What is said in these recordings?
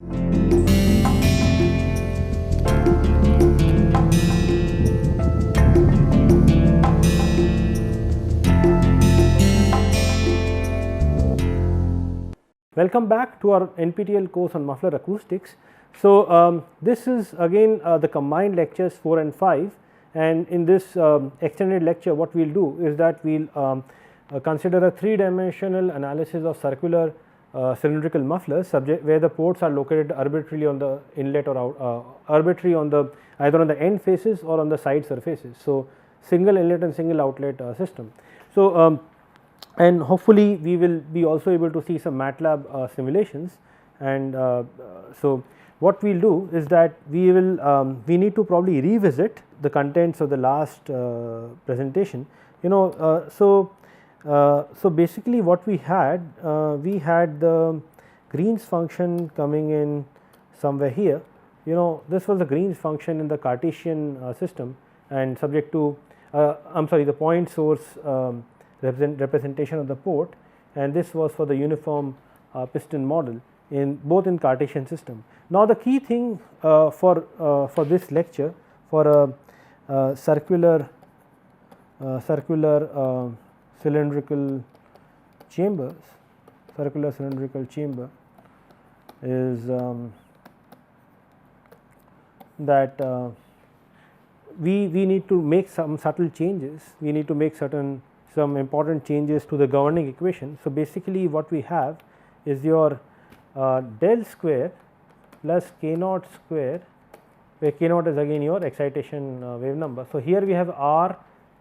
Welcome back to our NPTEL course on muffler acoustics. So, this is again the combined lectures 4 and 5, and in this extended lecture what we will do is that we will consider a 3-dimensional analysis of circular cylindrical mufflers where the ports are located arbitrarily on the inlet or arbitrary on the either on the end faces or on the side surfaces. So, single inlet and single outlet system. So, and hopefully we will be also able to see some MATLAB simulations, and so what we will do is that we will we need to probably revisit the contents of the last presentation, so basically what we had the Green's function coming in somewhere here. This was the Green's function in the Cartesian system and subject to I am sorry, the point source representation of the port, and this was for the uniform piston model in both in Cartesian system. Now, the key thing for this lecture for a circular cylindrical chamber is that we need to make some subtle changes. We need to make some important changes to the governing equation. So, basically what we have is your del square plus k naught square, where k naught is again your excitation wave number. So, here we have r,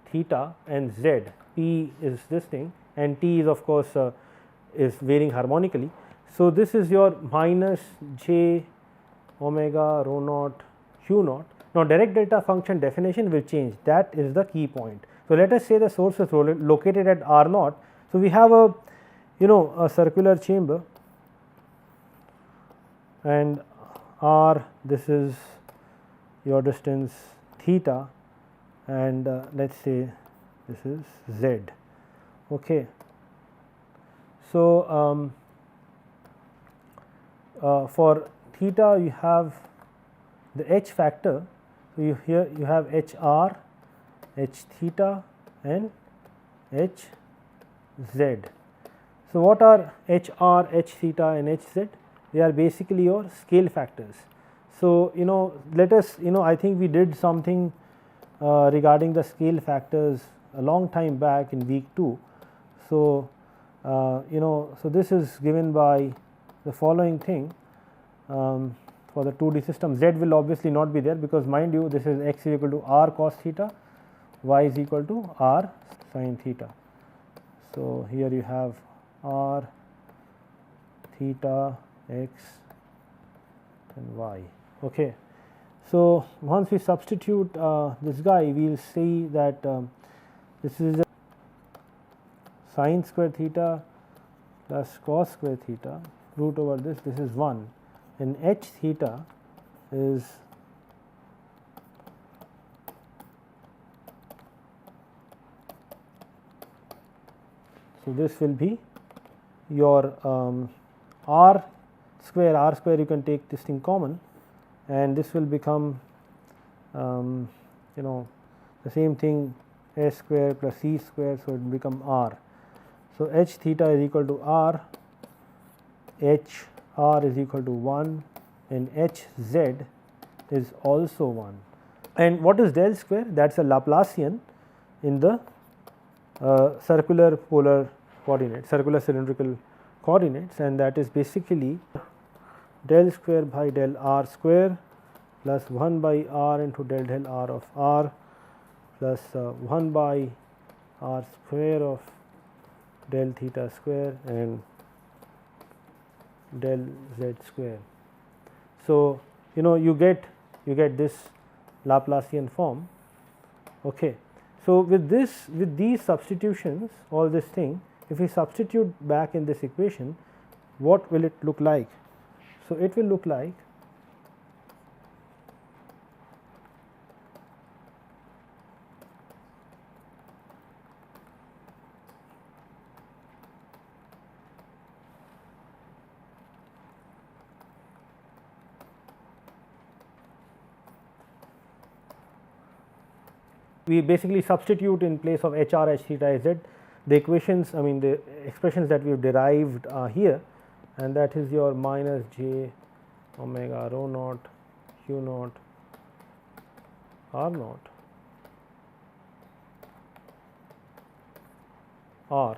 theta and z, p is this thing and t is of course is varying harmonically. So, this is your minus j omega rho naught q naught. Now, direct delta function definition will change, that is the key point. So, let us say the source is located at r naught. So, we have a a circular chamber and r, this is your distance theta, and let us say this is z. Okay. So, for theta you have the h factor. So, here you have h r, h theta and h z. So, what are h r, h theta and h z? They are basically your scale factors. So, let us I think we did something regarding the scale factors a long time back in week 2. So, so this is given by the following thing. For the 2D system, z will obviously not be there, because mind you this is x is equal to r cos theta, y is equal to r sin theta. So, here you have r theta x and y. Okay. So, once we substitute this guy, we will see that this is a sin square theta plus cos square theta root over this is 1, and h theta is so this will be your r square you can take this thing common, and this will become the same thing, s square plus c square. So, it will become r. So, h theta is equal to r, h r is equal to 1 and h z is also 1. And what is del square? That is a Laplacian in the circular polar coordinate, circular cylindrical coordinates, and that is basically del square by del r square plus 1 by r into del r of r plus 1 by r square of del theta square and del z square. So, you get this Laplacian form. Okay. So, with these substitutions, all this thing, if we substitute back in this equation, what will it look like? So, it will look like we basically substitute in place of h r, h theta, h z the equations, I mean the expressions that we have derived here, and that is your minus j omega rho naught q naught r naught r.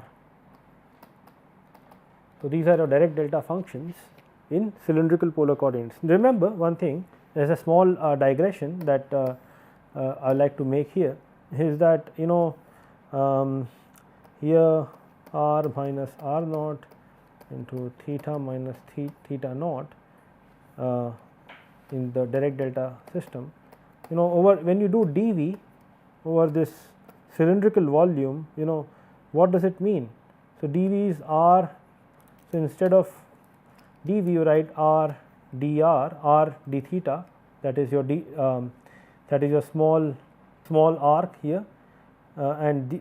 So, these are your direct delta functions in cylindrical polar coordinates. Remember one thing, there is a small digression that I like to make here, is that here r minus r naught into theta minus theta naught in the direct delta system, over when you do dV over this cylindrical volume, what does it mean? So, dV is r. So, instead of dV you write r dr, r d theta, that is your that is your small arc here, and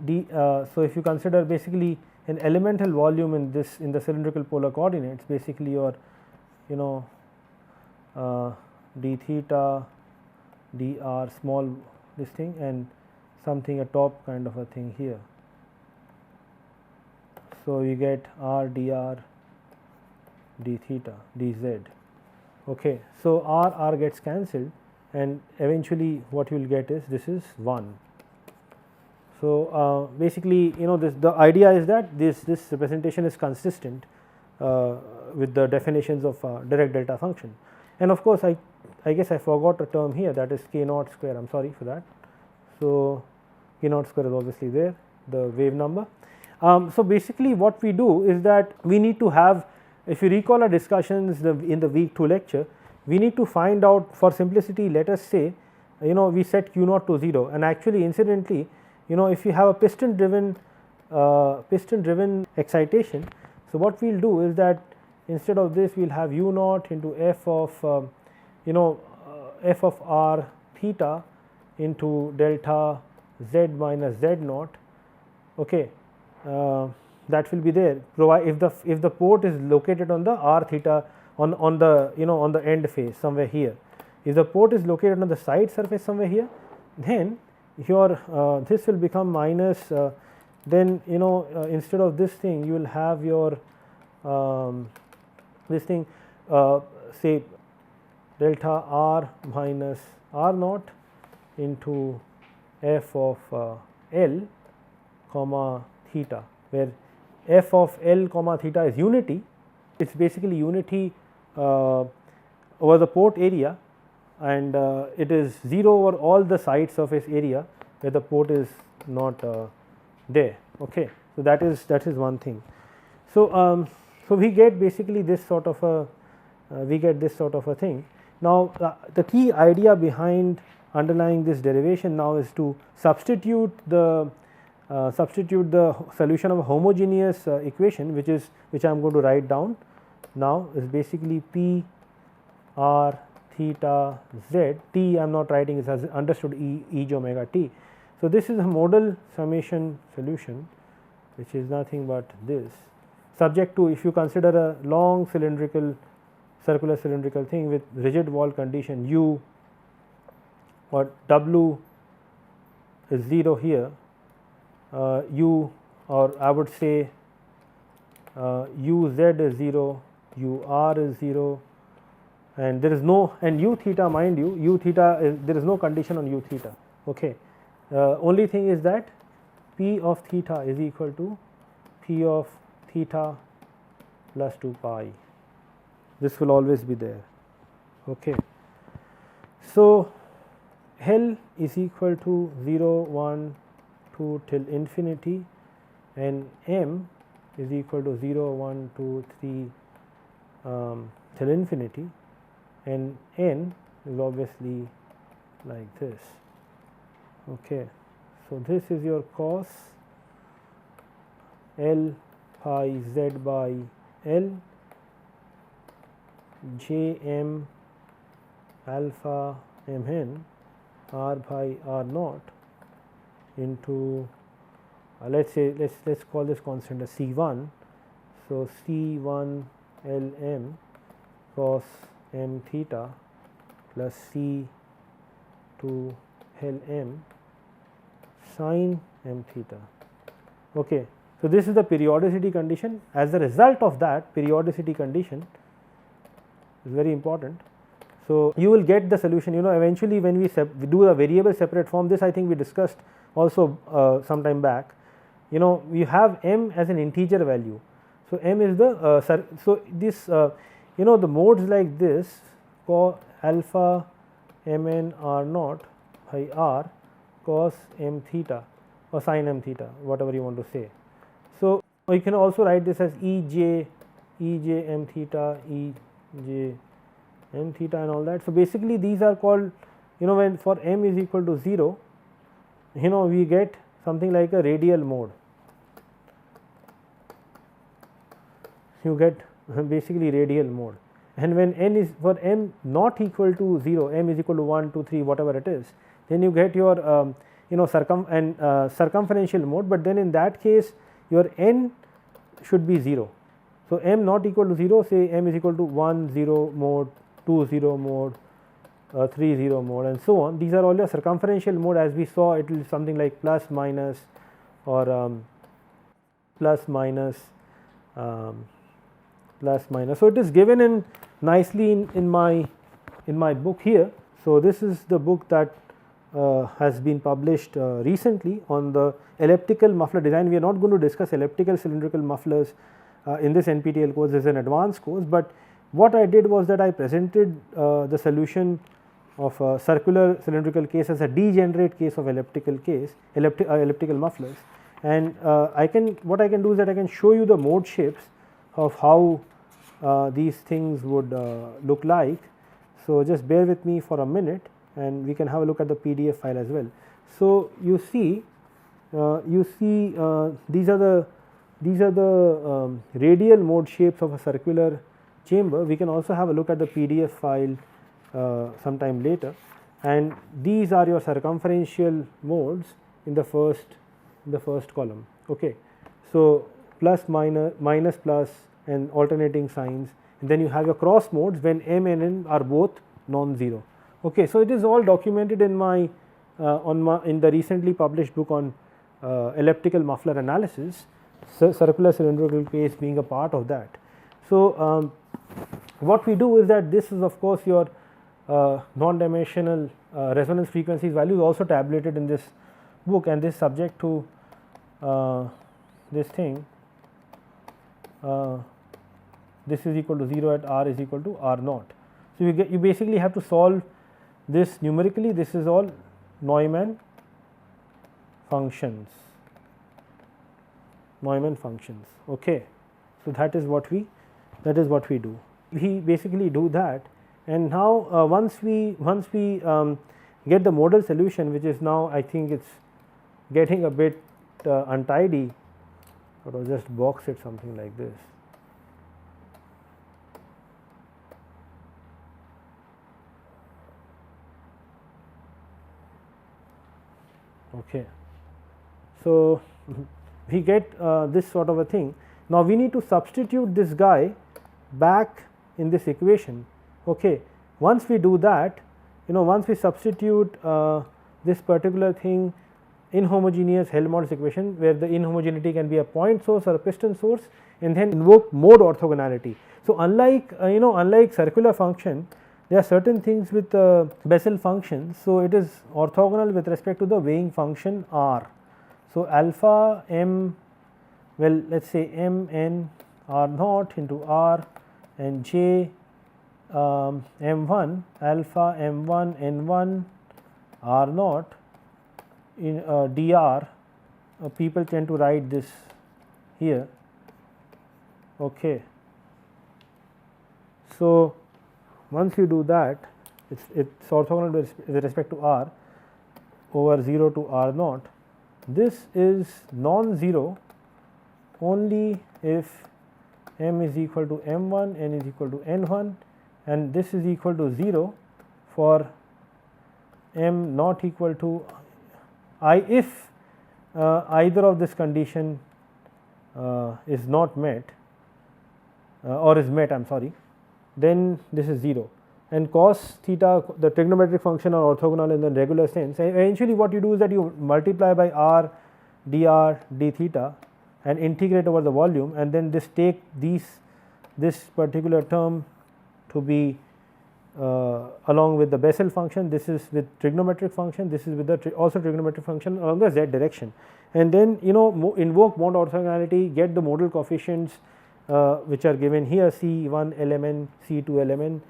so if you consider basically an elemental volume in the cylindrical polar coordinates, basically your d theta dr small this thing and something a top kind of a thing here. So, you get r dr d theta dz. Okay. So, r gets cancelled and eventually what you will get is this is 1. So, basically the idea is that this representation is consistent with the definitions of direct delta function, and of course, I guess I forgot a term here, that is k naught square, I am sorry for that. So, k naught square is obviously there, the wave number. So, basically what we do is that we need to have, if you recall our discussions in the week 2 lecture, we need to find out, for simplicity let us say we set q naught to 0, and actually incidentally if you have a piston driven excitation. So, what we will do is that instead of this we will have u naught into f of f of r theta into delta z minus z naught. Okay. That will be there, provide if the port is located on the r theta on the on the end face somewhere here. If the port is located on the side surface somewhere here, then your this will become minus, then instead of this thing you will have your this thing say delta r minus r naught into f of L comma theta, where f of L comma theta is unity. It is basically unity over the port area, and it is 0 over all the side surface area where the port is not there. Okay. So, that is one thing. So, so we get basically this sort of a thing. Now, the key idea behind underlying this derivation now is to substitute the solution of a homogeneous equation, which I am going to write down now, is basically p r theta z. T I am not writing, it has understood e j omega t. So, this is a modal summation solution, which is nothing but this, subject to, if you consider a long circular cylindrical thing with rigid wall condition u or w is 0 here, u, or I would say u z is 0, u r is 0, and there is no, and u theta, mind you, u theta is, there is no condition on u theta. Okay. Only thing is that p of theta is equal to p of theta plus 2 pi. This will always be there. Okay. So, L is equal to 0, 1, 2 till infinity, and m is equal to 0, 1, 2, 3 till infinity, and n is obviously like this. Okay. So, this is your cos L pi z by L j m alpha m n r by r naught into let's say let's call this constant as C1. So, C1 L m cos m theta plus C2 L m sin m theta. Okay. So, this is the periodicity condition. As a result of that periodicity condition is very important. So, you will get the solution, you know, eventually when we do a variable separate form, this I think we discussed also some time back. You know, we have m as an integer value. So, m is the so this you know, the modes like this cos alpha mn r naught by r cos m theta or sin m theta, whatever you want to say. So, you can also write this as ej m theta, ej m theta and all that. So, basically these are called, you know, when for m is equal to 0, you know, we get something like a radial mode. You get basically radial mode, and when n is for m not equal to 0, m is equal to 1, 2, 3, whatever it is, then you get your you know, circumferential mode, but then in that case your n should be 0. So, m not equal to 0, say m is equal to 1 0 mode, 2 0 mode, 3 0 mode and so on. These are all your circumferential mode. As we saw, it is something like plus minus or plus minus plus minus. So, it is given in nicely in my book here. So, this is the book that has been published recently on the elliptical muffler design. We are not going to discuss elliptical cylindrical mufflers in this NPTEL course. This is an advanced course, but what I did was that I presented the solution of a circular cylindrical case as a degenerate case of elliptical mufflers, and what I can do is that I can show you the mode shapes of how these things would look like. So, just bear with me for a minute and we can have a look at the PDF file as well. So, you see these are the radial mode shapes of a circular chamber. We can also have a look at the PDF file sometime later, and these are your circumferential modes in the first column. Okay. So, plus minus plus and alternating signs, and then you have your cross modes when m and n are both non-zero. Okay. So, it is all documented in my in the recently published book on elliptical muffler analysis, circular cylindrical case being a part of that. So, what we do is that this is of course your non-dimensional resonance frequencies value is also tabulated in this book, and this subject to this thing, this is equal to 0 at r is equal to r naught. So, you basically have to solve this numerically. This is all Neumann functions. Okay. So, that is what we do. We basically do that, and now once we get the modal solution, which is now I think it's getting a bit untidy, but I'll just box it something like this. Okay. So, we get this sort of a thing. Now, we need to substitute this guy back in this equation. Okay. Once we do that, you know, once we substitute this particular thing inhomogeneous Helmholtz equation, where the inhomogeneity can be a point source or a piston source, and then invoke mode orthogonality. So, unlike circular function, there are certain things with Bessel functions. So, it is orthogonal with respect to the weighing function r. So, alpha m, well, let us say m n r naught into r and j m1 alpha m1 n1 r naught in dr, people tend to write this here. Okay. So, once you do that, it's orthogonal with respect to r over 0 to r naught. This is non-zero only if m is equal to m1, n is equal to n1, and this is equal to 0 for m not equal to if either of this condition is not met or is met, I am sorry, then this is 0, and cos theta, the trigonometric function are orthogonal in the regular sense. And eventually what you do is that you multiply by r dr d theta and integrate over the volume, and then take this particular term to be along with the Bessel function. This is with trigonometric function, this is with the also trigonometric function along the z direction, and then invoke mode orthogonality, get the modal coefficients which are given here, C1 element, C2 element.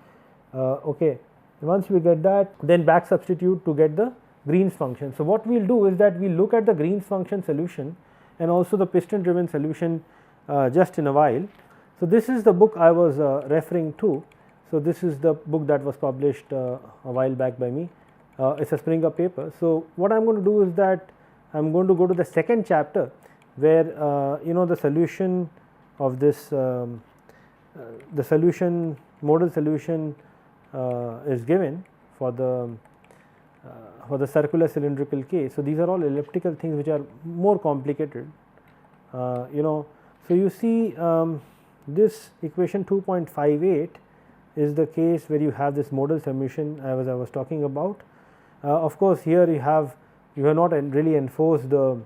Okay. Once we get that, then back substitute to get the Green's function. So, what we will do is that we will look at the Green's function solution and also the piston driven solution just in a while. So, this is the book I was referring to. So, this is the book that was published a while back by me. It is a Springer paper. So, what I am going to do is that I am going to go to the second chapter where the solution of this the solution modal solution is given for the circular cylindrical case. So, these are all elliptical things which are more complicated. So, you see this equation 2.58 is the case where you have this modal summation I was talking about. Of course, here you have not really enforced the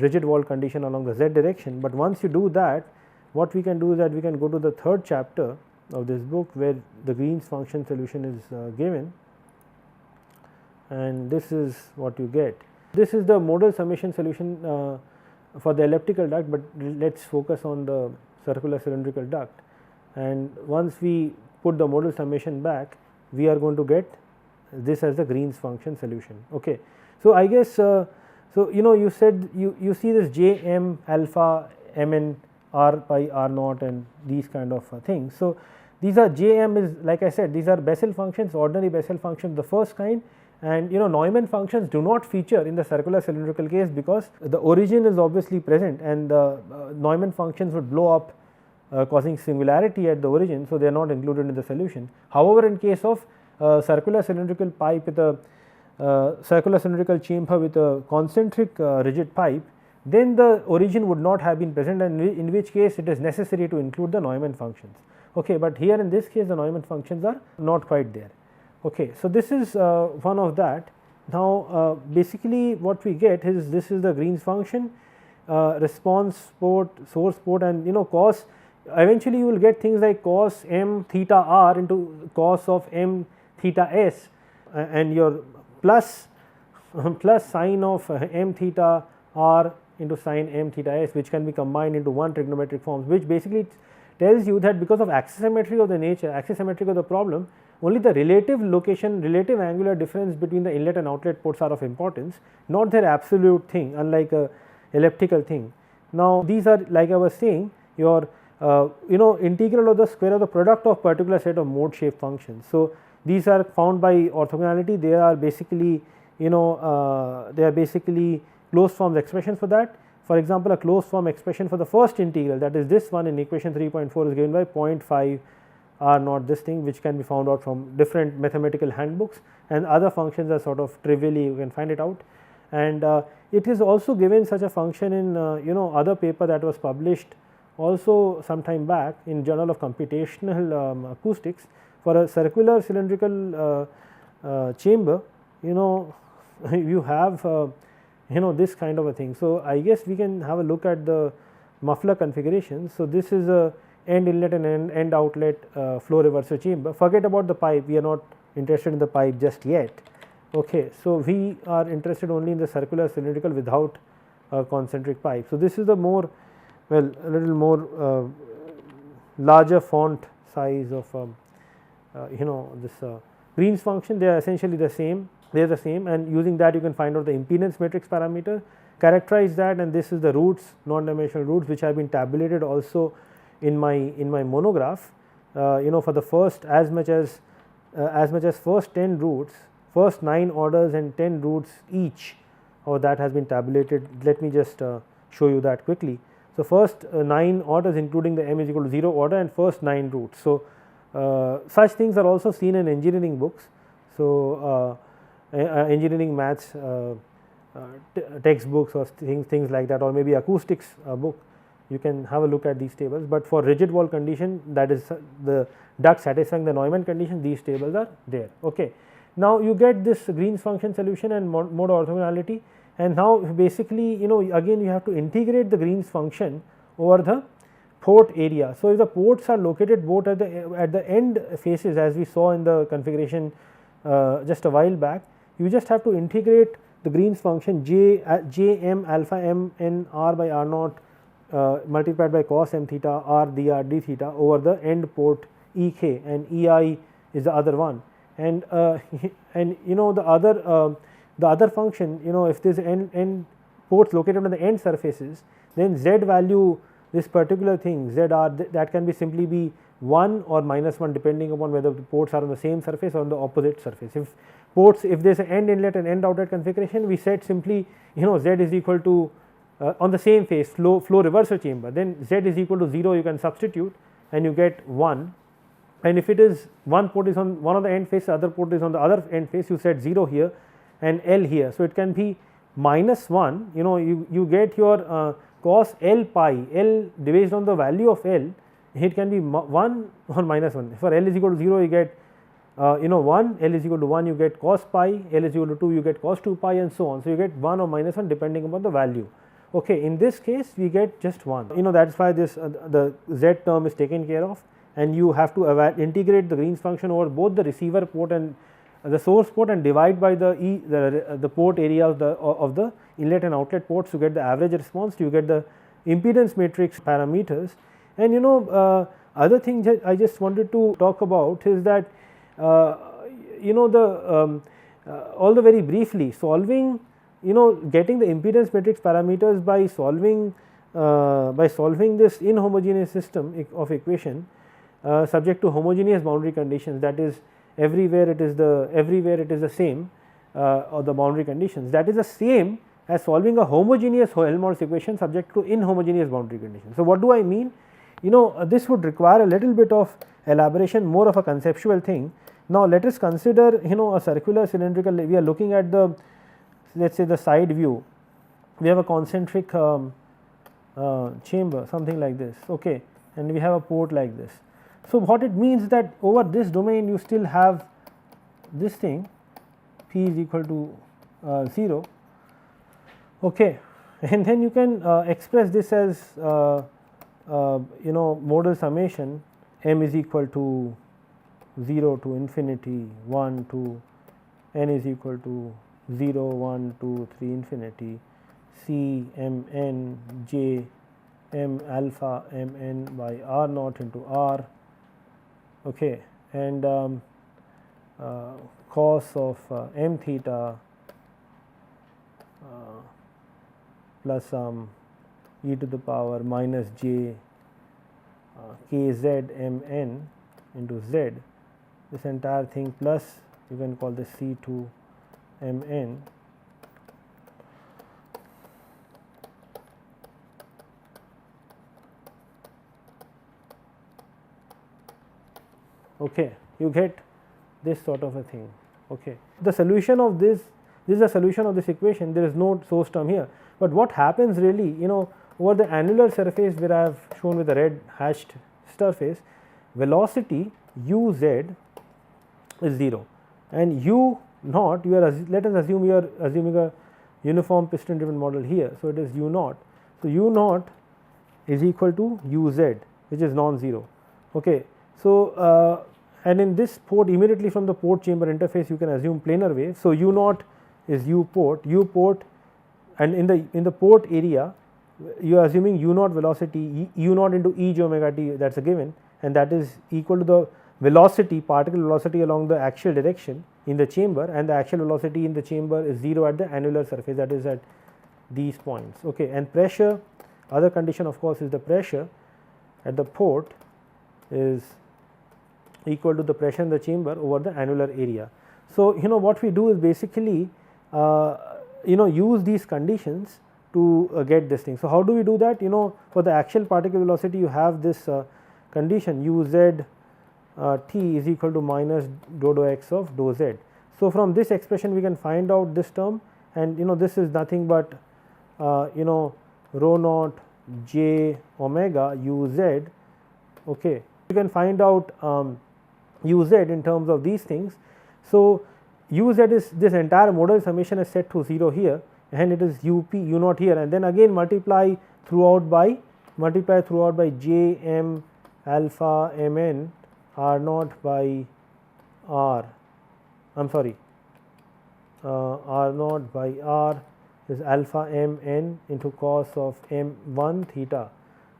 rigid wall condition along the z direction, but once you do that, what we can do is that we can go to the third chapter of this book where the Green's function solution is given, and this is what you get. This is the modal summation solution for the elliptical duct, but let us focus on the circular cylindrical duct, and once we put the modal summation back, we are going to get this as the Green's function solution. Okay. So, I guess you said you see this j m alpha m n r by r naught and these kind of things. So, these are j m is, like I said, these are Bessel functions, ordinary Bessel functions the first kind, and Neumann functions do not feature in the circular cylindrical case because the origin is obviously present, and the Neumann functions would blow up causing singularity at the origin. So, they are not included in the solution. However, in case of circular cylindrical pipe with a circular cylindrical chamber with a concentric rigid pipe, then the origin would not have been present, and in which case it is necessary to include the Neumann functions. Okay, but here in this case the Neumann functions are not quite there. Okay, so this is one of that. Now, basically what we get is this is the Green's function, response port, source port, and cos. Eventually, you will get things like cos m theta r into cos of m theta s, and your plus sine of m theta r into sine m theta s, which can be combined into one trigonometric forms, which basically tells you that because of axisymmetry of the nature, axisymmetry of the problem, only the relative location, relative angular difference between the inlet and outlet ports are of importance, not their absolute thing, unlike a elliptical thing. Now, these are, like I was saying, your integral of the square of the product of particular set of mode shape functions. So, these are found by orthogonality. They are basically closed form expressions for that. For example, a closed form expression for the first integral, that is this one in equation 3.4, is given by 0.5 r naught, this thing, which can be found out from different mathematical handbooks, and other functions are sort of trivially you can find it out. And it is also given such a function in other paper that was published also some time back in Journal of Computational Acoustics for a circular cylindrical chamber. You have this kind of a thing. So, I guess we can have a look at the muffler configuration. So, this is a end inlet and end outlet flow reverser chamber. Forget about the pipe, we are not interested in the pipe just yet. Okay. So, we are interested only in the circular cylindrical without a concentric pipe. So, this is the more, well, a little more larger font size of this Green's function. They are essentially the same, they are the same, and using that you can find out the impedance matrix parameter, characterize that, and this is the roots, non-dimensional roots, which have been tabulated also in my monograph. For the first as much as first 10 roots, first 9 orders and 10 roots each, or that has been tabulated. Let me just show you that quickly. So, first 9 orders including the m is equal to 0 order and first 9 roots. So, such things are also seen in engineering books. So, engineering maths textbooks or things like that, or maybe acoustics book, you can have a look at these tables. But for rigid wall condition, that is the duct satisfying the Neumann condition, these tables are there. Okay. Now, you get this Green's function solution and mode orthogonality, and now basically again you have to integrate the Green's function over the port area. So, if the ports are located both at the end faces, as we saw in the configuration just a while back, you just have to integrate the Green's function j m alpha m n r by r naught multiplied by cos m theta r dr d theta over the end port E k, and E I is the other one, and the other function, if this end ports located on the end surfaces, then z value, this particular thing z r, that can be simply be 1 or -1 depending upon whether the ports are on the same surface or on the opposite surface. If there is an end inlet and end outlet configuration, we said simply z is equal to on the same face flow reversal chamber, then z is equal to 0, you can substitute and you get 1, and if it is one port is on one of the end face, the other port is on the other end face, you set 0 here and L here. So, it can be -1, you get your cos L pi, L based on the value of L, it can be 1 or -1. For L is equal to 0, you get 1, L is equal to 1, you get cos pi, L is equal to 2, you get cos 2 pi, and so on. So, you get 1 or -1 depending upon the value. Okay, in this case we get just 1, that is why this the z term is taken care of, and you have to integrate the Green's function over both the receiver port and the source port and divide by the port area of the inlet and outlet ports to get the average response, you get the impedance matrix parameters. And other thing I just wanted to talk about is that although very briefly solving getting the impedance matrix parameters by solving this inhomogeneous system of equation subject to homogeneous boundary conditions, that is everywhere it is the same, or the boundary conditions, that is the same as solving a homogeneous Helmholtz equation subject to inhomogeneous boundary conditions. So, what do I mean? This would require a little bit of elaboration, more of a conceptual thing. Now, let us consider a circular cylindrical, we are looking at the, let us say, the side view, we have a concentric chamber, something like this, okay, and we have a port like this. So, what it means that over this domain you still have this thing p is equal to 0, okay, and then you can express this as modal summation m is equal to 0 to infinity 1 to n is equal to 0 1 2 3 infinity c m n j m alpha m n by r naught into r, okay, and cos of m theta plus e to the power minus j k z m n into z, this entire thing plus you can call this c to m n okay, you get this sort of a thing. Okay. The solution of this is the solution of this equation, there is no source term here, but what happens really over the annular surface where I have shown with the red hashed surface, velocity u z is 0 and u naught, let us assume you are assuming a uniform piston driven model here. So, it is u naught. So, u naught is equal to u z, which is non-zero. Okay. So, and in this port, immediately from the port chamber interface you can assume planar wave. So, u naught is u port, and in the port area you are assuming u naught velocity, u naught into e j omega t, that is a given, and that is equal to the velocity, particle velocity along the axial direction in the chamber, and the axial velocity in the chamber is 0 at the annular surface, that is at these points. Okay. And pressure, other condition of course is the pressure at the port is equal to the pressure in the chamber over the annular area. So, what we do is basically use these conditions to get this thing. So, how do we do that? For the axial particle velocity you have this condition u z t is equal to minus dou x of dou z. So, from this expression we can find out this term, and this is nothing but rho naught j omega u z. Okay. You can find out uz in terms of these things. So, uz is this entire modal summation is set to 0 here, and it is up u naught here, and then again multiply throughout by j m alpha m n r naught by r, I am sorry, r naught by r is alpha m n into cos of m 1 theta,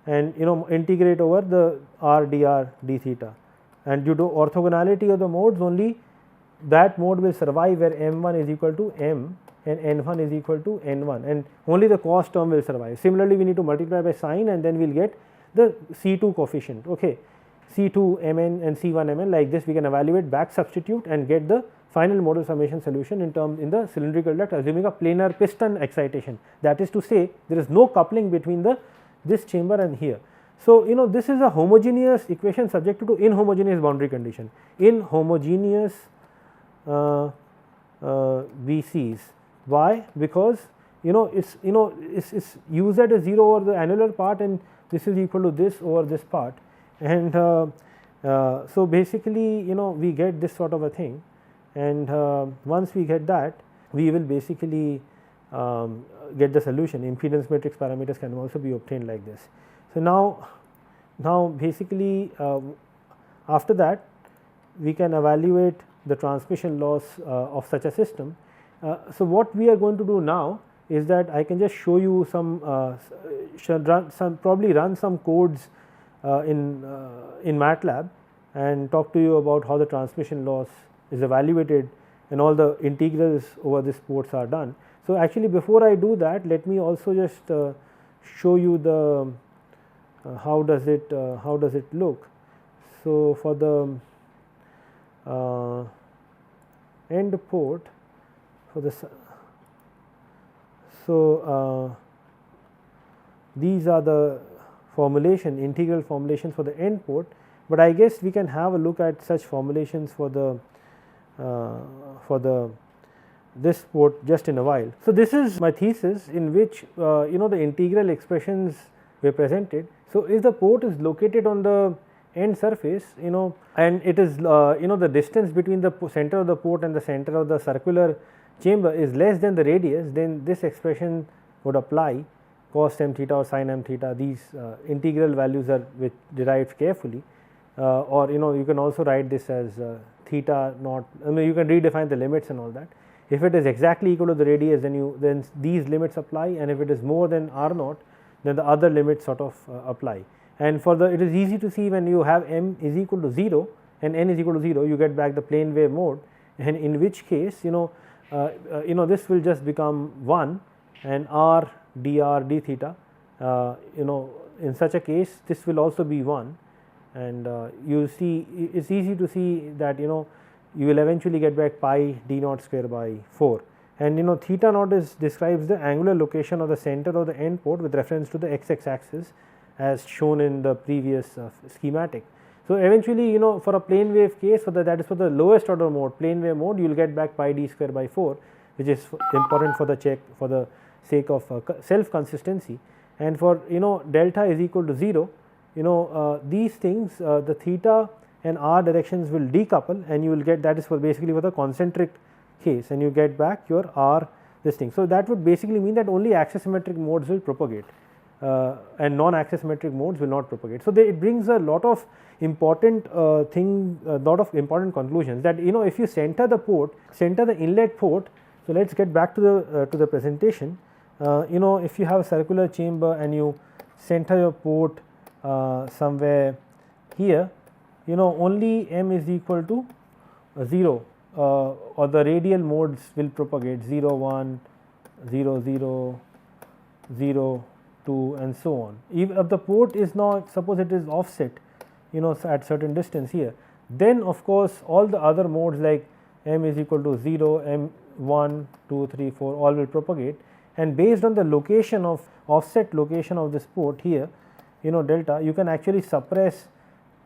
and integrate over the r dr d theta, and due to orthogonality of the modes, only that mode will survive where m 1 is equal to m and n 1 is equal to n 1, and only the cos term will survive. Similarly, we need to multiply by sine, and then we will get the C2 coefficient, okay, C2 mn and C1 mn. Like this we can evaluate, back substitute, and get the final modal summation solution in the cylindrical duct, assuming a planar piston excitation. That is to say, there is no coupling between this chamber and here. So, this is a homogeneous equation subject to inhomogeneous boundary condition. Inhomogeneous BCs. Why? Because it's uz is 0 over the annular part, and this is equal to this over this part, and so basically we get this sort of a thing, and once we get that, we will basically get the solution. Impedance matrix parameters can also be obtained like this. So, now basically after that we can evaluate the transmission loss of such a system. So, what we are going to do now is that I can just show you probably run some codes in MATLAB and talk to you about how the transmission loss is evaluated and all the integrals over these ports are done. So, actually before I do that, let me also just show you the how does it look. So, for the end port for the these are the integral formulations for the end port, but I guess we can have a look at such formulations for this port just in a while. So, this is my thesis in which the integral expressions were presented. So, if the port is located on the end surface, and it is the distance between the center of the port and the center of the circular chamber is less than the radius, then this expression would apply, cos m theta or sin m theta. These integral values are derived carefully, or you can also write this as theta naught. I mean, you can redefine the limits and all that. If it is exactly equal to the radius, then these limits apply, and if it is more than r naught, then the other limits sort of apply. And it is easy to see when you have m is equal to 0 and n is equal to 0, you get back the plane wave mode, and in which case this will just become 1, and r dr d theta, in such a case this will also be 1, and you see it is easy to see that you will eventually get back pi d naught square by 4, and theta naught describes the angular location of the center of the end port with reference to the x axis as shown in the previous schematic. So, eventually for a plane wave case, that is for the lowest order mode, plane wave mode, you will get back pi d square by 4, which is important for the sake of self consistency. And for delta is equal to 0, these things, the theta and r directions will decouple, and you will get, that is for basically for the concentric case, and you get back your r this thing. So, that would basically mean that only axisymmetric modes will propagate, and non-axisymmetric modes will not propagate. So, it brings a lot of important important conclusions, that if you center the inlet port. So, let us get back to the presentation. If you have a circular chamber and you center your port somewhere here, only m is equal to 0, or the radial modes will propagate 0 1 0 0 0 2 and so on. If the port is not, suppose it is offset at certain distance here, then of course all the other modes like m is equal to 0, m 1 2 3 4 all will propagate, and based on the location of offset location of this port here, delta, you can actually suppress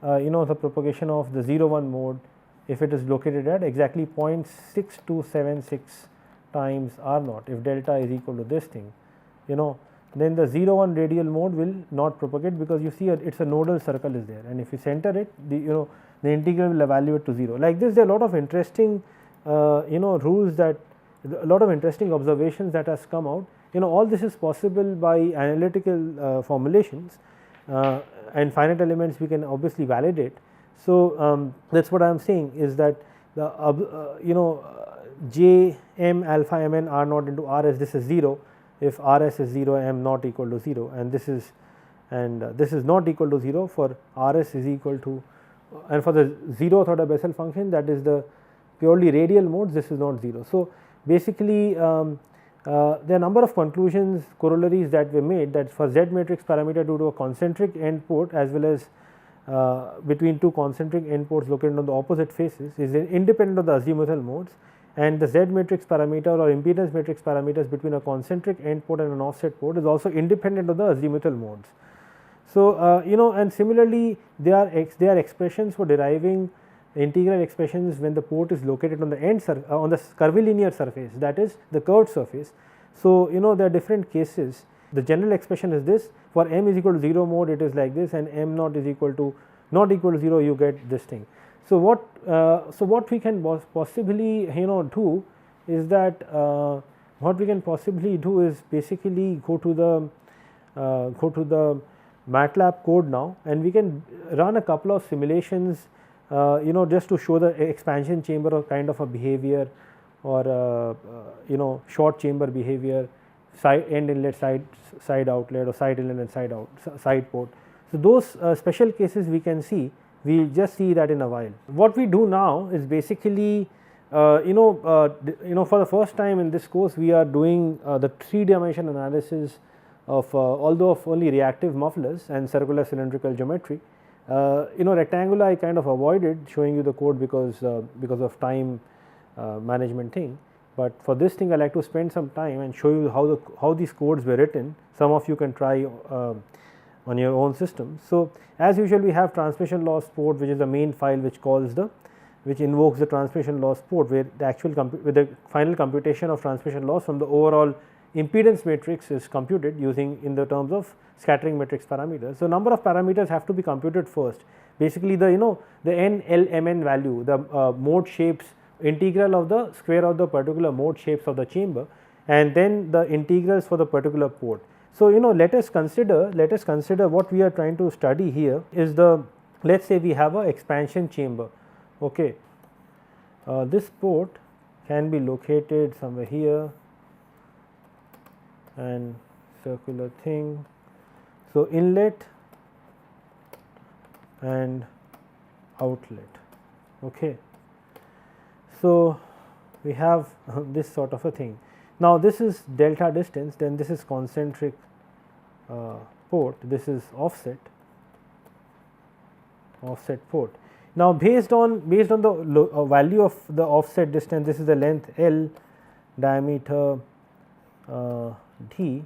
the propagation of the 0 1 mode if it is located at exactly 0.6276 times r naught, if delta is equal to this thing. then the 0 1 radial mode will not propagate, because you see it's a nodal circle is there, and if you center it, the the integral will evaluate to 0. Like this, there are a lot of interesting rules, that a lot of interesting observations that has come out. All this is possible by analytical formulations, and finite elements we can obviously validate. So, that is what I am saying, is that the J m alpha m n r naught into r s, this is 0 if r s is 0, m not equal to 0, and this is not equal to 0 for r s is equal to, and for the 0th order Bessel function, that is the purely radial modes, this is not 0. So, basically there are a number of conclusions, corollaries that were made, that for Z matrix parameter due to a concentric end port as well as between two concentric end ports located on the opposite faces is independent of the azimuthal modes, and the Z matrix parameter or impedance matrix parameters between a concentric end port and an offset port is also independent of the azimuthal modes. So, and similarly there are expressions for deriving integral expressions when the port is located on the on the curvilinear surface, that is the curved surface. So, there are different cases. The general expression is this: for m is equal to 0 mode, it is like this, and m naught is equal to not equal to 0, you get this thing. So, what we can possibly do is that basically go to the MATLAB code now, and we can run a couple of simulations, just to show the expansion chamber or kind of a behavior, or short chamber behavior, side end inlet, side outlet, or side inlet and side port. So, those special cases we can see. We will just see that in a while. What we do now is basically for the first time in this course, we are doing the 3-dimension analysis of although of only reactive mufflers and circular cylindrical geometry. Rectangular I kind of avoided showing you the code because of time management thing, but for this thing I like to spend some time and show you how these codes were written. Some of you can try on your own system. So, as usual we have transmission loss port, which is the main file which invokes the transmission loss port, where the final computation of transmission loss from the overall impedance matrix is computed using in the terms of scattering matrix parameters. So, number of parameters have to be computed first. Basically the n, l, m, n value, the mode shapes, integral of the square of the particular mode shapes of the chamber, and then the integrals for the particular port. So, let us consider what we are trying to study here is let us say we have a expansion chamber. Okay. This port can be located somewhere here, and circular thing. So, inlet and outlet. Okay. So, we have this sort of a thing. Now, this is delta distance, then this is concentric port, this is offset port. Now, based on the value of the offset distance, this is the length L, diameter d,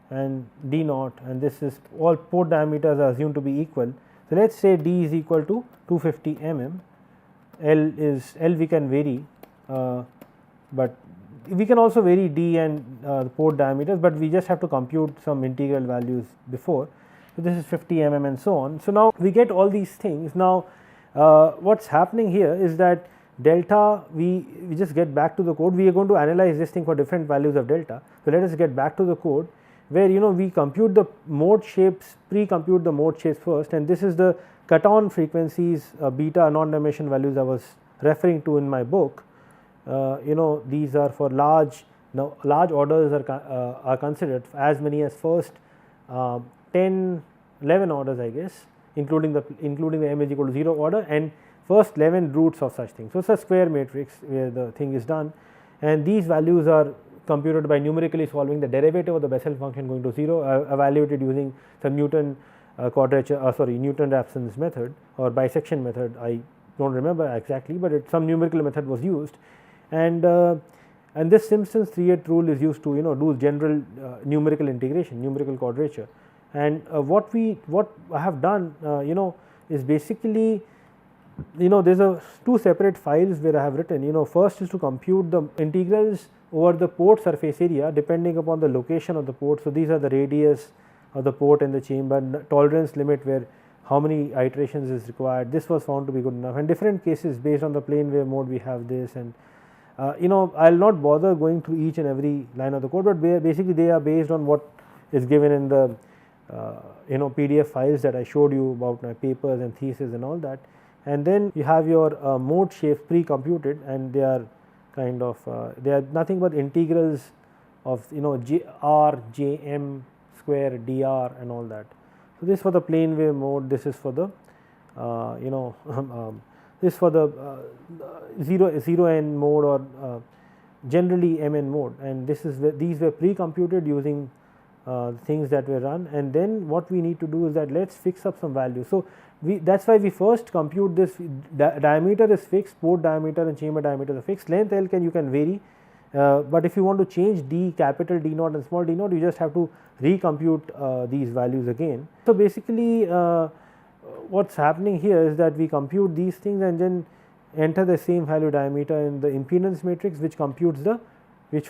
and d naught, and this is all port diameters are assumed to be equal. So, let us say d is equal to 250 mm, L we can vary, but we can also vary d and the port diameters, but we just have to compute some integral values before. So, this is 50 mm and so on. So, now we get all these things. Now, what is happening here is that delta, we just get back to the code. We are going to analyze this thing for different values of delta. So, let us get back to the code, where we compute the mode shapes, pre-compute the mode shapes first, and this is the cut-on frequencies, beta non-dimension values I was referring to in my book. These are for large orders are considered, as many as first 10, 11 orders I guess, including the m is equal to 0 order, and first 11 roots of such things. So, it is a square matrix where the thing is done, and these values are computed by numerically solving the derivative of the Bessel function going to 0, evaluated using some Newton-Raphson's method or bisection method. I do not remember exactly, but some numerical method was used, and this Simpson's 3/8 rule is used to do general numerical integration, numerical quadrature. And what I have done is basically there's two separate files where I have written, first is to compute the integrals over the port surface area depending upon the location of the port. So, these are the radius of the port and the chamber, tolerance limit where how many iterations is required. This was found to be good enough, and different cases based on the plane wave mode we have this, and I will not bother going through each and every line of the code, but basically they are based on what is given in the PDF files that I showed you about my papers and thesis and all that. And then you have your mode shapes pre-computed, and they are kind of they are nothing but integrals of r, j, m square, dr and all that. So, this for the plane wave mode, this is for the this for the 0n mode or generally mn mode, and this is these were pre-computed using things that were run, and then what we need to do is that let us fix up some values. So, that is why we first compute this diameter is fixed, port diameter and chamber diameter are fixed, length L you can vary, but if you want to change d, capital D naught and small d naught, you just have to recompute these values again. So, basically what is happening here is that we compute these things and then enter the same value diameter in the impedance matrix, which computes the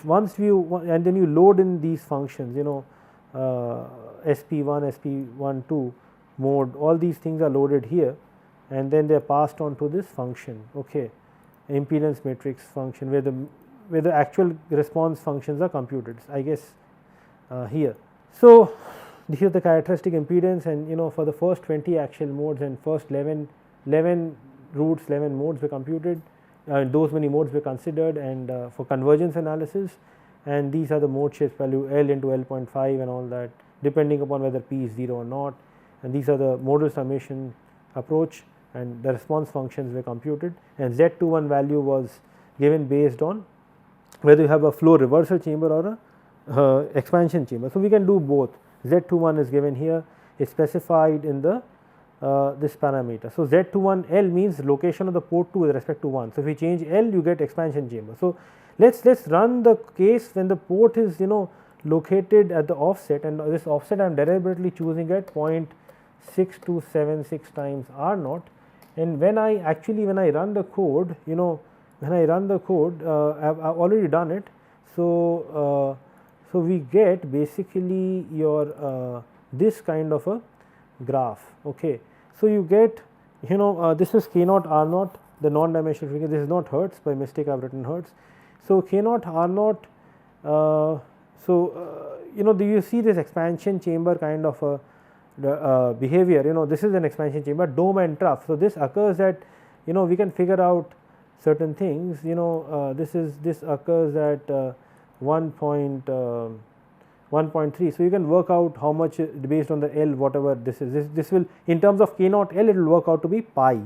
once you and then you load in these functions SP1, SP12 mode, all these things are loaded here, and then they are passed on to this function, impedance matrix function where the actual response functions are computed, I guess here. So, this is the characteristic impedance, and for the first 20 axial modes and first 11 routes, 11 modes were computed, those many modes were considered, and for convergence analysis, and these are the mode shapes value L into L.5 and all that, depending upon whether P is 0 or not, and these are the modal summation approach, and the response functions were computed, and Z21 value was given based on whether you have a flow reversal chamber or a expansion chamber. So, we can do both. Z21 is given here, is specified in the this parameter. So, Z21L means location of the port 2 with respect to 1. So, if we change L, you get expansion chamber. So, let's run the case when the port is located at the offset, and this offset I am deliberately choosing at 0.6276 times r naught, and when I run the code, when I run the code, I've already done it. So, so we get basically your this kind of a graph. So, you get this is k naught r naught, the non-dimensional frequency. This is not hertz, by mistake I have written hertz. So, k naught r naught. Do you see this expansion chamber kind of a behavior? This is an expansion chamber, dome and trough. So, this occurs at we can figure out certain things. This occurs at 1.3. So, you can work out how much based on the L, whatever this is. This will, in terms of k naught L, it will work out to be pi,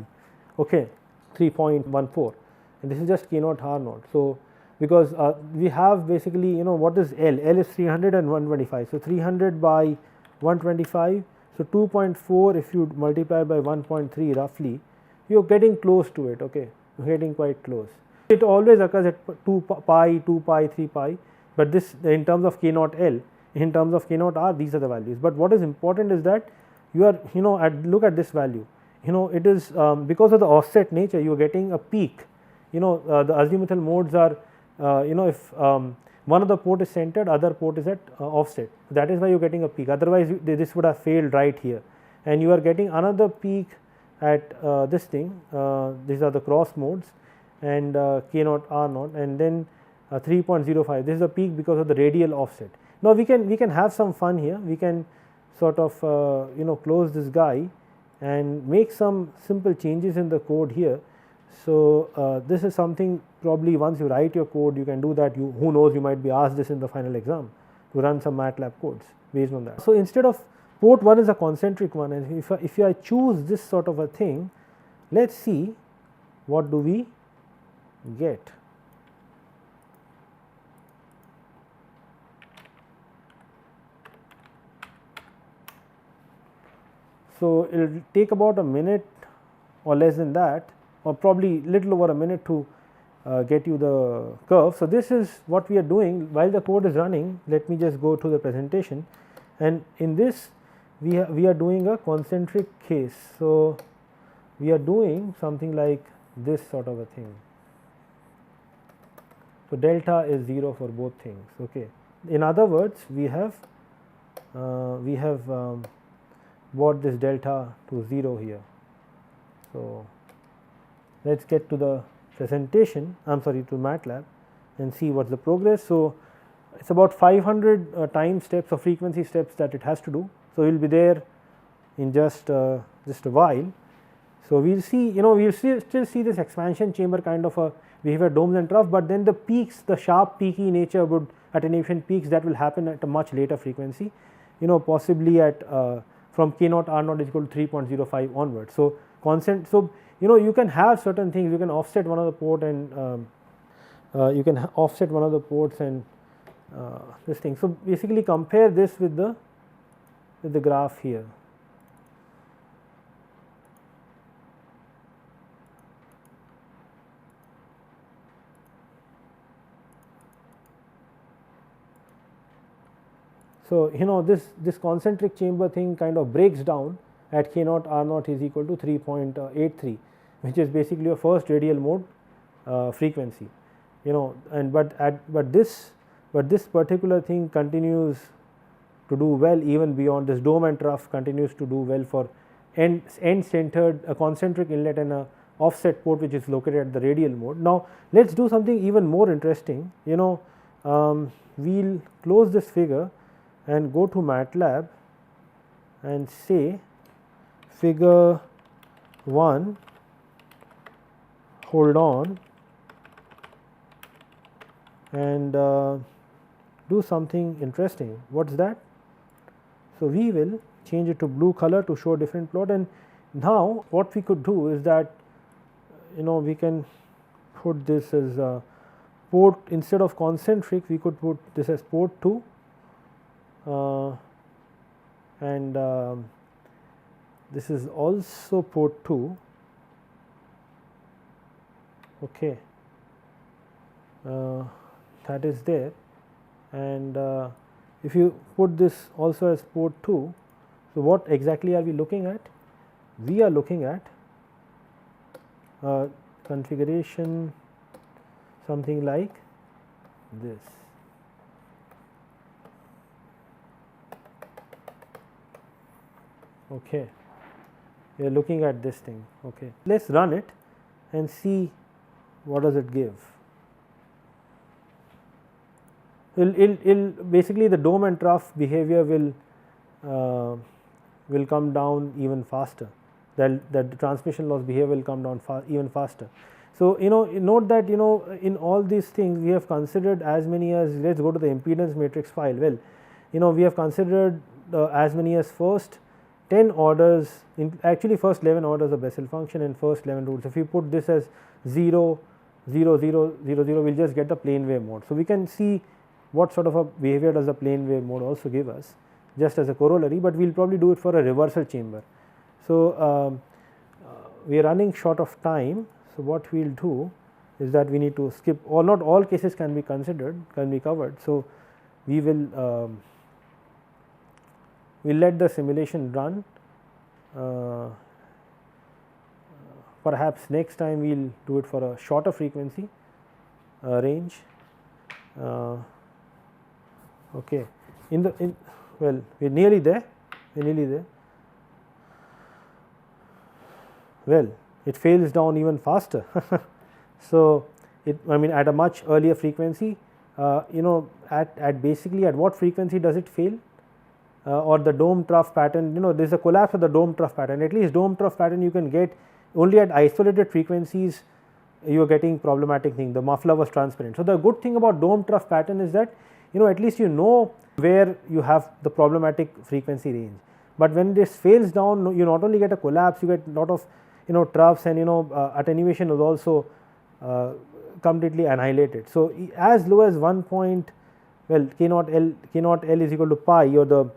3.14, and this is just k naught r naught. So, because we have basically what is L? L is 300 and 125. So, 300 by 125. So, 2.4 if you multiply by 1.3 roughly, you are getting close to it. You are getting quite close. It always occurs at 2 pi, 2 pi, 3 pi, but this in terms of k naught L, in terms of k naught r, these are the values. But what is important is that you are look at this value, it is because of the offset nature, you are getting a peak. The azimuthal modes are if one of the port is centered, other port is at offset, that is why you are getting a peak, otherwise this would have failed right here, and you are getting another peak at this thing. These are the cross modes, and k naught r naught, and then 3.05. This is a peak because of the radial offset. Now, we can have some fun here. We can sort of close this guy and make some simple changes in the code here. So, this is something probably once you write your code, you can do that. Who knows, you might be asked this in the final exam to run some MATLAB codes based on that. So, instead of port 1 is a concentric one, and if I choose this sort of a thing, let us see what do we get. So, it will take about a minute or less than that, or probably little over a minute to get you the curve. So, this is what we are doing while the code is running. Let me just go to the presentation, and in this we are doing a concentric case. So, we are doing something like this sort of a thing. So, delta is 0 for both things. Okay. In other words, we have brought this delta to 0 here. So, let us get to the presentation, I am sorry, to MATLAB and see what is the progress. So, it is about 500 time steps or frequency steps that it has to do. So, we will be there in just a while. So, we will see, we will still see this expansion chamber kind of a behavior, domes and trough, but then the peaks, the sharp peaky nature would attenuation peaks, that will happen at a much later frequency, possibly at from k naught r naught is equal to 3.05 onwards. So, constant. So, you can have certain things, you can offset one of the port and you can offset one of the ports and this thing. So, basically compare this with the graph here. So, this concentric chamber thing kind of breaks down at k naught r naught is equal to 3.83, which is basically a first radial mode frequency, and but this particular thing continues to do well even beyond this. Dome and trough continues to do well for end centered a concentric inlet and a offset port which is located at the radial mode. Now, let us do something even more interesting. We will close this figure and go to MATLAB and say figure 1, hold on, and do something interesting. What is that? So, we will change it to blue color to show different plot, and now what we could do is that we can put this as port, instead of concentric we could put this as port 2. And this is also port 2, okay, that is there, and if you put this also as port 2, so what exactly are we looking at? We are looking at configuration something like this. Okay, we are looking at this thing. Okay, let us run it and see what does it give. Basically the dome and trough behavior will come down even faster. That the transmission loss behavior will come down even faster. So, note that in all these things we have considered as many as, let us go to the impedance matrix file. Well, we have considered as many as first 10 orders, actually first 11 orders of Bessel function and first 11 roots. If you put this as 0, 0, 0, 0, 0, we will just get the plane wave mode. So, we can see what sort of a behavior does the plane wave mode also give us just as a corollary, but we will probably do it for a reversal chamber. So, we are running short of time. So, what we will do is that we need to skip, or not all cases can be considered, can be covered. So, we will we will let the simulation run. Perhaps next time we will do it for a shorter frequency range. Okay. Well, we are nearly there. Well, it fails down even faster. So, I mean at a much earlier frequency, at basically at what frequency does it fail? Or the dome trough pattern, there is a collapse of the dome trough pattern. At least dome trough pattern you can get only at isolated frequencies, you are getting problematic thing, the muffler was transparent. So, the good thing about dome trough pattern is that at least where you have the problematic frequency range, but when this fails down, you not only get a collapse, you get a lot of troughs, and attenuation is also completely annihilated. So, as low as 1 point, well, k naught L is equal to pi, or the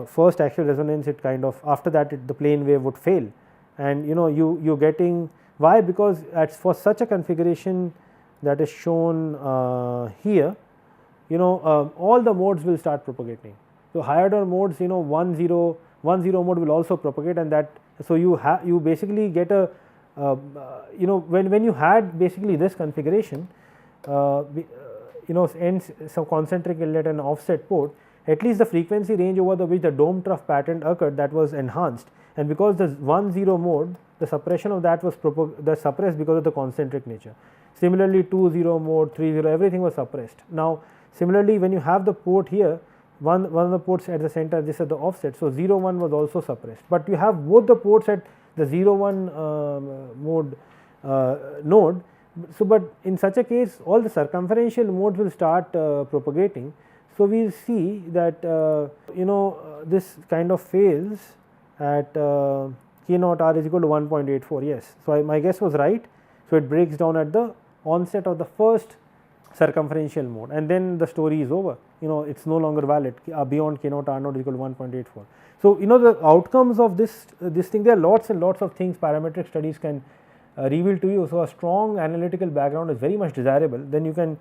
first axial resonance, it kind of, after that the plane wave would fail, and you getting, why? Because for such a configuration that is shown here, all the modes will start propagating. So, higher order modes, 1 0 mode will also propagate, and that So, you basically get a when you had basically this configuration, ends some concentric inlet and offset port, at least the frequency range over which the dome trough pattern occurred, that was enhanced, and because the 1-0 mode, the suppression of that was suppressed because of the concentric nature. Similarly, 2-0 mode, 3-0, everything was suppressed. Now, similarly, when you have the port here, one of the ports at the center, this at the offset, so 0-1 was also suppressed, but you have both the ports at the 0-1 mode node. So, but in such a case, all the circumferential modes will start propagating. So, we will see that this kind of fails at K naught r is equal to 1.84, yes. So, my guess was right. So, it breaks down at the onset of the first circumferential mode, and then the story is over, it is no longer valid beyond K naught r naught is equal to 1.84. So, the outcomes of this thing, there are lots and lots of things parametric studies can reveal to you. So, a strong analytical background is very much desirable. Then you can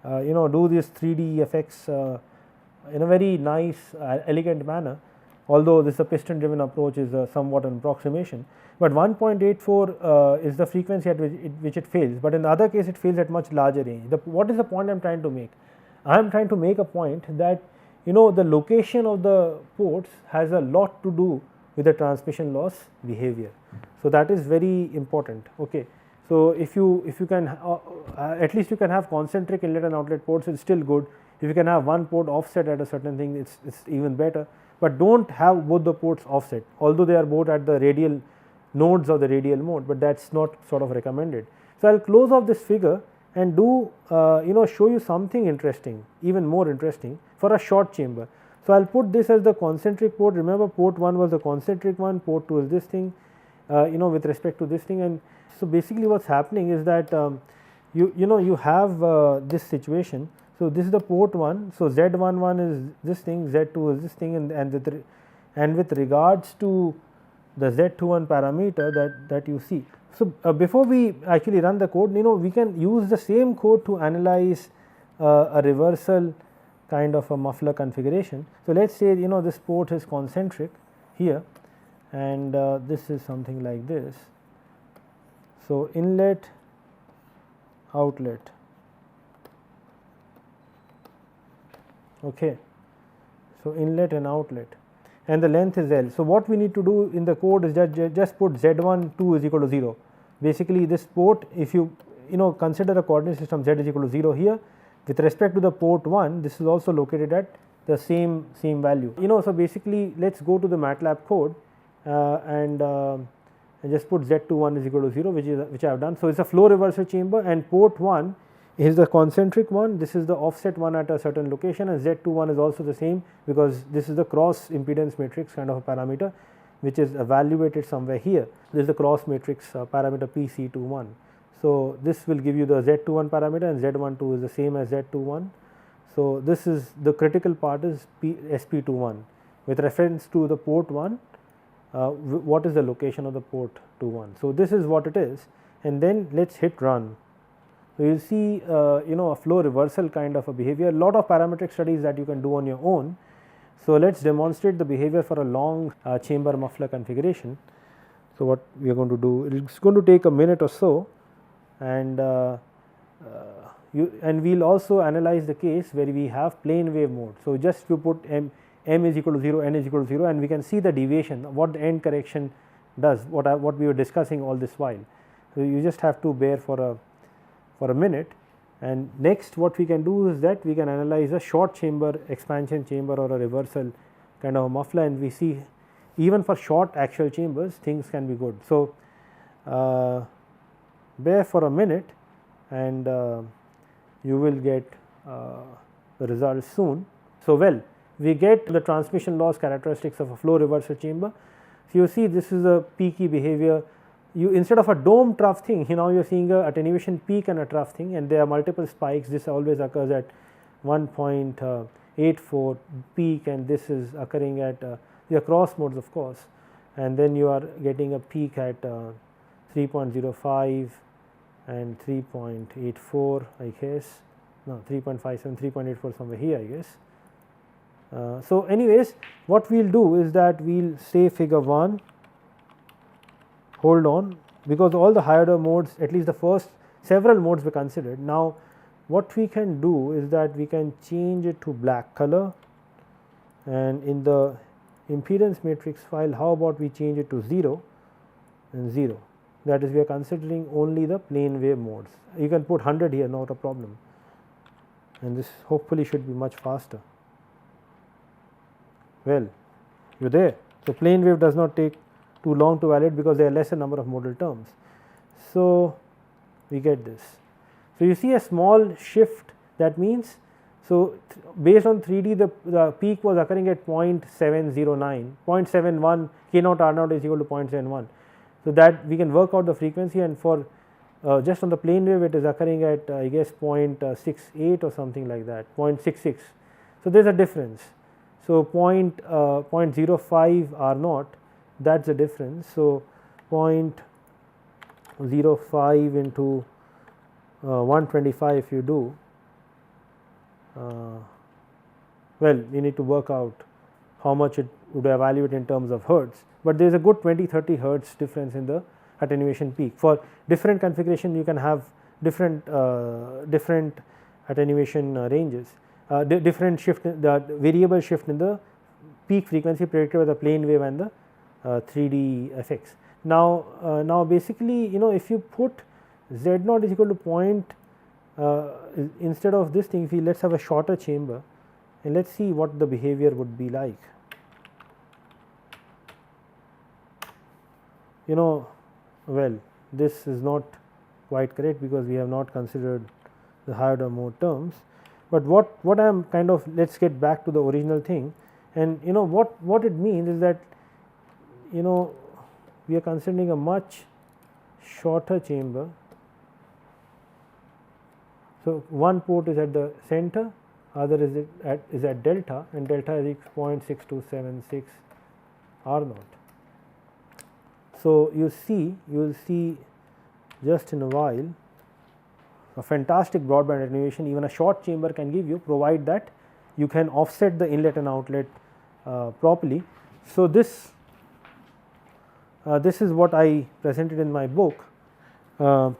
do this 3D effects in a very nice elegant manner, although this piston driven approach is somewhat an approximation, but 1.84 is the frequency at which it fails, but in the other case it fails at much larger range. What is the point I am trying to make? I am trying to make a point that the location of the ports has a lot to do with the transmission loss behavior. So, that is very important. Okay. So, if you can at least you can have concentric inlet and outlet ports, it is still good. If you can have one port offset at a certain thing, it is even better, but do not have both the ports offset, although they are both at the radial nodes of the radial mode, but that is not sort of recommended. So, I will close off this figure and do show you something interesting, even more interesting for a short chamber. So, I will put this as the concentric port. Remember, port 1 was the concentric one, port 2 is this thing, with respect to this thing. And so, basically what is happening is that you have this situation. So, this is the port 1. So, Z11 is this thing, Z2 is this thing, and with regards to the Z21 parameter that you see. So, before we actually run the code, we can use the same code to analyze a reversal kind of a muffler configuration. So, let us say this port is concentric here, and this is something like this. So, inlet, outlet. Okay. So, inlet and outlet, and the length is L. So, what we need to do in the code is just put Z12 is equal to 0. Basically, this port, if you consider a coordinate system Z is equal to 0 here, with respect to the port 1, this is also located at the same value. So, basically, let us go to the MATLAB code and just put Z21 is equal to 0, which I have done. So, it is a flow reversal chamber, and port 1 is the concentric one, this is the offset one at a certain location, and Z21 is also the same, because this is the cross impedance matrix kind of a parameter, which is evaluated somewhere here. This is the cross matrix parameter PC21. So, this will give you the Z21 parameter, and Z12 is the same as Z21. So, this is the critical part is SP21 with reference to the port 1, what is the location of the port 21. So, this is what it is, and then let us hit run. So, you will see a flow reversal kind of a behavior, a lot of parametric studies that you can do on your own. So, let us demonstrate the behavior for a long chamber muffler configuration. So, what we are going to do, it is going to take a minute or so, and we will also analyze the case where we have plane wave mode. So, just you put m is equal to 0, n is equal to 0, and we can see the deviation, what the end correction does, what we were discussing all this while. So, you just have to bear for a minute, and next what we can do is that we can analyze a short chamber expansion chamber or a reversal kind of a muffler, and we see even for short axial chambers things can be good. So, bear for a minute, and you will get the results soon. So, well, we get the transmission loss characteristics of a flow reversal chamber. So, you see this is a peaky behavior. You instead of a dome trough thing, now you are seeing a attenuation peak and a trough thing, and there are multiple spikes. This always occurs at 1.84 peak, and this is occurring at the cross modes, of course, and then you are getting a peak at 3.05 and 3.84, I guess, no, 3.57, 3.84 somewhere here, I guess. So, anyways, what we will do is that we will say figure 1, hold on, because all the higher order modes, at least the first several modes were considered. Now, what we can do is that we can change it to black color, and in the impedance matrix file, how about we change it to 0 and 0, that is we are considering only the plane wave modes. You can put 100 here, not a problem, and this hopefully should be much faster. Well, you are there. So, plane wave does not take too long to validate because there are lesser number of modal terms. So, we get this. So, you see a small shift, that means, so based on 3D the peak was occurring at 0.709, 0.71 K naught R naught is equal to 0.71. So, that we can work out the frequency, and for just on the plane wave it is occurring at I guess 0.68 or something like that, 0.66. So, there is a difference. So, 0.05 R naught, that is the difference. So, 0.05 into 125 if you do, well, we need to work out how much it would evaluate in terms of hertz, but there is a good 20-30 hertz difference in the attenuation peak. For different configuration you can have different attenuation ranges, different shift, the variable shift in the peak frequency predicted by the plane wave and the 3D effects. Now, now basically, you know, if you put Z naught is equal to instead of this thing, if we let us have a shorter chamber and let us see what the behavior would be like. You know, well, this is not quite correct because we have not considered the higher order mode terms, but what I am kind of, let us get back to the original thing, and you know what it means is that, you know, we are considering a much shorter chamber. So, one port is at the center, other is at delta, and delta is 0.6276 R naught. So, you will see just in a while a fantastic broadband attenuation even a short chamber can give you, provide that you can offset the inlet and outlet properly. So, this is what I presented in my book. So,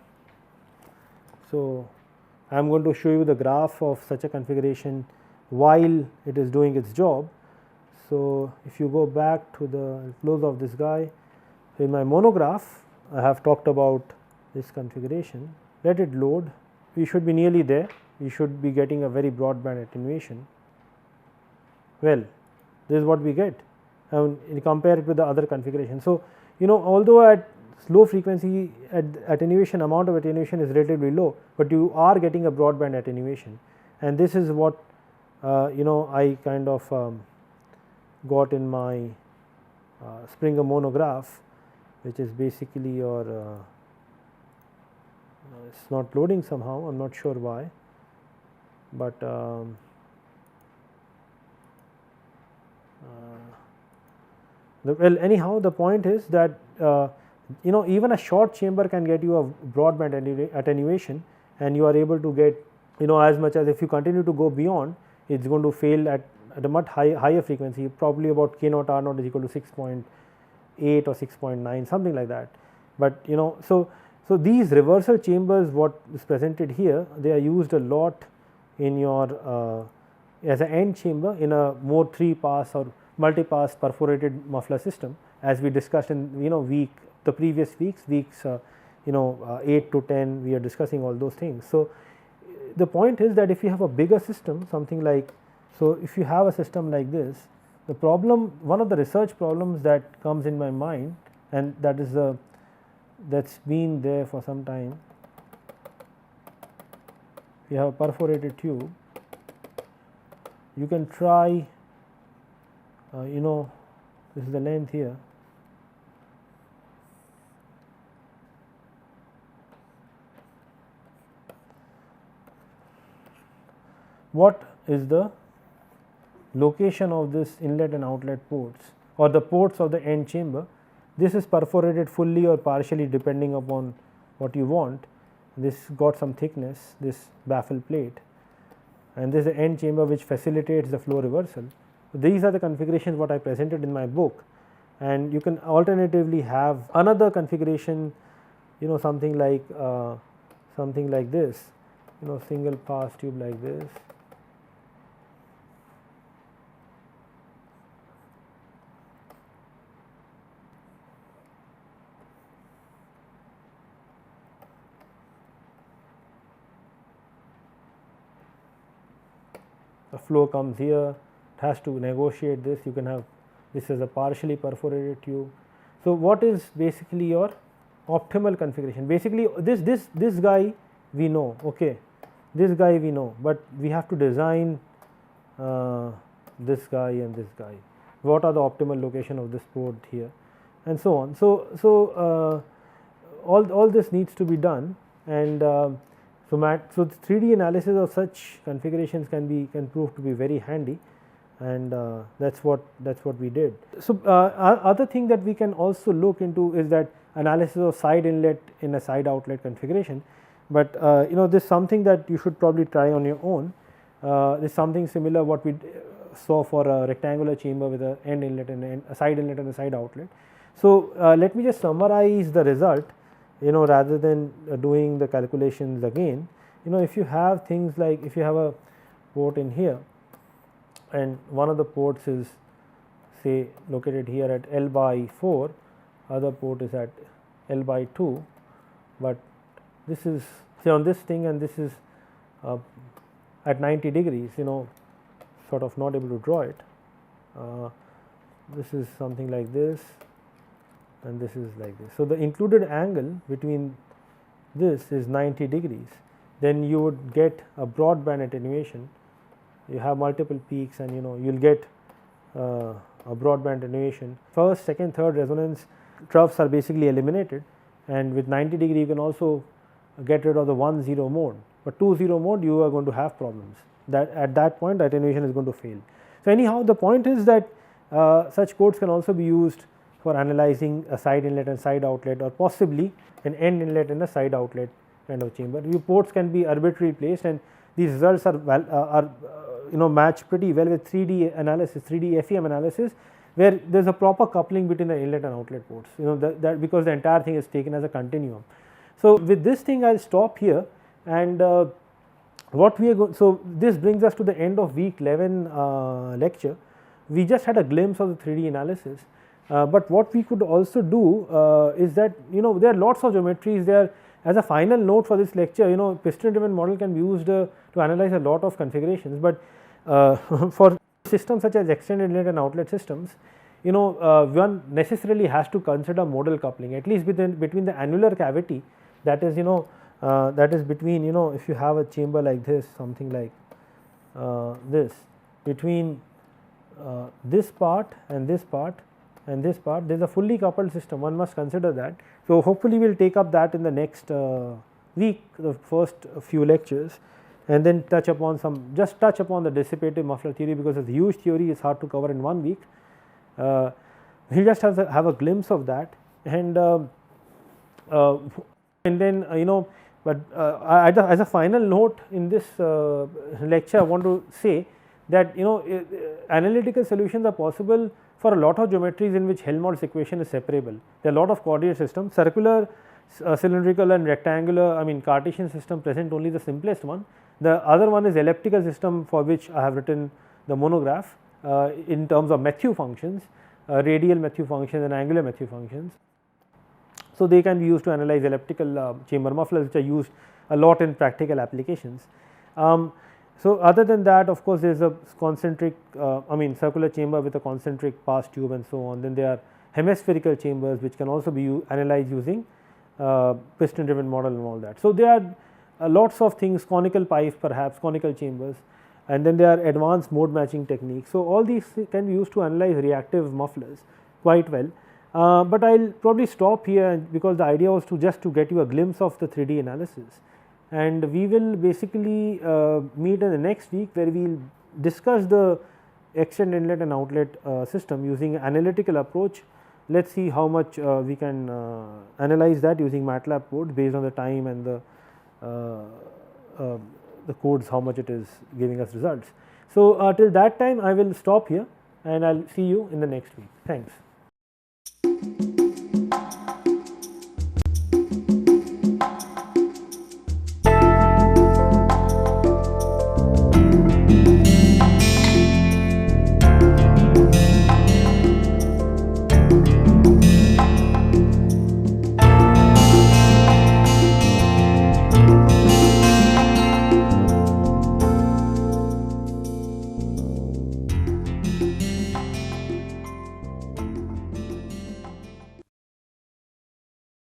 I am going to show you the graph of such a configuration while it is doing its job. So, if you go back to the close of this guy, in my monograph I have talked about this configuration. Let it load, we should be nearly there, we should be getting a very broadband attenuation. Well, this is what we get, and compare it with the other configuration. So, you know, although at low frequency attenuation, amount of attenuation is relatively low, but you are getting a broadband attenuation, and this is what you know, I kind of got in my Springer monograph, which is basically your it is not loading somehow, I am not sure why, but well, anyhow the point is that you know, even a short chamber can get you a broadband attenuation, and you are able to get, you know, as much as, if you continue to go beyond, it is going to fail at a much higher frequency, probably about K naught R naught is equal to 6.8 or 6.9, something like that. But you know, so these reversal chambers, what is presented here, they are used a lot in your as an end chamber in a more 3-pass or multi-pass perforated muffler system, as we discussed in, you know, the previous weeks 8 to 10, we are discussing all those things. So, the point is that if you have a bigger system, something like, so if you have a system like this, the problem, one of the research problems that comes in my mind, and that is that's been there for some time, you have a perforated tube, you can try you know, this is the length here, what is the location of this inlet and outlet ports or the ports of the end chamber. This is perforated fully or partially depending upon what you want. This got some thickness, this baffle plate, and this is the end chamber which facilitates the flow reversal. So, these are the configurations what I presented in my book, and you can alternatively have another configuration, you know, something like this, you know, single pass tube like this. The flow comes here, it has to negotiate this. You can have this as a partially perforated tube. So, what is basically your optimal configuration? Basically, this guy we know, okay, this guy we know, but we have to design this guy and this guy. What are the optimal location of this port here, and so on. So all this needs to be done, and so the 3D analysis of such configurations can prove to be very handy, and that's what we did. So other thing that we can also look into is that analysis of side inlet in a side outlet configuration, but you know, this is something that you should probably try on your own. This is something similar what we saw for a rectangular chamber with a end inlet and a side inlet and a side outlet. So let me just summarize the result, you know, rather than doing the calculations again. You know, if you have things like, if you have a port in here and one of the ports is say located here at L by 4, other port is at L by 2, but this is say on this thing and this is at 90 degrees, you know, sort of not able to draw it. This is something like this and this is like this. So, the included angle between this is 90 degrees, then you would get a broadband attenuation. You have multiple peaks and you know you will get a broadband attenuation. First, second, third resonance troughs are basically eliminated, and with 90 degree you can also get rid of the 1-0 mode, but 2-0 mode you are going to have problems, that at that point the attenuation is going to fail. So, anyhow the point is that such codes can also be used for analyzing a side inlet and side outlet, or possibly an end inlet and a side outlet kind of chamber. Your ports can be arbitrarily placed, and these results are you know match pretty well with 3D analysis, 3D FEM analysis, where there is a proper coupling between the inlet and outlet ports, you know, that because the entire thing is taken as a continuum. So, with this thing I will stop here, and what we are going, so this brings us to the end of week 11 lecture. We just had a glimpse of the 3D analysis, but what we could also do is that, you know, there are lots of geometries there. As a final note for this lecture, you know, piston driven model can be used to analyze a lot of configurations, but for systems such as extended inlet and outlet systems, you know, one necessarily has to consider modal coupling, at least between the annular cavity, that is, you know, that is between, you know, if you have a chamber like this, something like this, between this part and this part and this part, there is a fully coupled system, one must consider that. So, hopefully we will take up that in the next week, the first few lectures, and then touch upon the dissipative muffler theory, because it's a huge theory, it's hard to cover in 1 week. We will just have a glimpse of that, and then you know, but as a final note in this lecture, I want to say that, you know, analytical solutions are possible for a lot of geometries in which Helmholtz equation is separable. There are a lot of coordinate systems, circular, cylindrical and rectangular, I mean Cartesian system present only the simplest one. The other one is elliptical system, for which I have written the monograph in terms of Matthew functions, radial Matthew functions and angular Matthew functions. So, they can be used to analyze elliptical chamber mufflers, which are used a lot in practical applications. So, other than that, of course, there is a concentric I mean circular chamber with a concentric pass tube and so on. Then there are hemispherical chambers which can also be analyzed using piston driven model and all that. So, there are lots of things, conical pipes, perhaps conical chambers, and then there are advanced mode matching techniques. So, all these can be used to analyze reactive mufflers quite well, but I will probably stop here, because the idea was to just to get you a glimpse of the 3D analysis. And we will basically meet in the next week, where we will discuss the extend inlet and outlet system using analytical approach. Let us see how much we can analyze that using MATLAB code based on the time and the codes, how much it is giving us results. So, till that time I will stop here, and I will see you in the next week. Thanks.